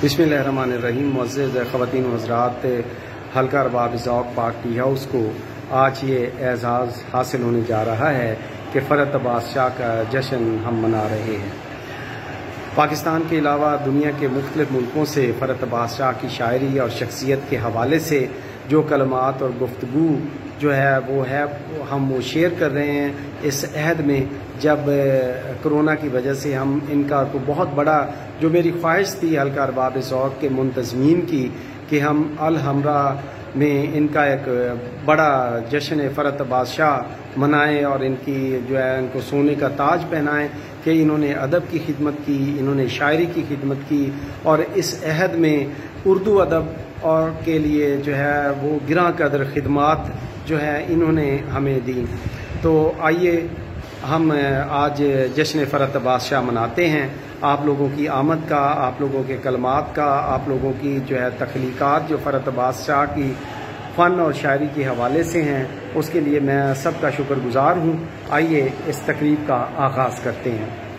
बिस्मिल्लाहिर्रहमानिर्रहीम। मुअज़्ज़ज़ ख़वातीन व हज़रात, हल्का अरबाब ज़ौक़ पार्टी हाउस को आज ये एज़ाज़ हासिल होने जा रहा है कि फ़रत अब्बास शाह का जश्न हम मना रहे हैं। पाकिस्तान के अलावा दुनिया के मुख्तलिफ़ मुल्कों से फ़रत अब्बास शाह की शायरी और शख्सियत के हवाले से जो कलमात और गुफ्तगू जो है वो हम वो शेयर कर रहे हैं इस अहद में, जब कोरोना की वजह से हम इनका तो बहुत बड़ा, जो मेरी ख्वाहिश थी हल्का अरबाब ज़ौक़ के मुंतज़मीन की, कि हम अल हमरा में इनका एक बड़ा जश्न फ़रत अब्बास शाह मनाएं और इनकी जो है इनको सोने का ताज पहनाएं कि इन्होंने अदब की खिदमत की, इन्होंने शायरी की खिदमत की और इस अहद में उर्दू अदब और के लिए जो है वो गिरां कदर खिदमात जो है इन्होंने हमें दी। तो आइए हम आज जश्न फ़रत अब्बास शाह मनाते हैं। आप लोगों की आमद का, आप लोगों के कलमात का, आप लोगों की जो है तख्लीक़ात जो फ़रत अब्बास शाह की फ़न और शायरी के हवाले से हैं, उसके लिए मैं सबका शुक्रगुज़ार हूँ। आइए इस तकरीब का आगाज़ करते हैं।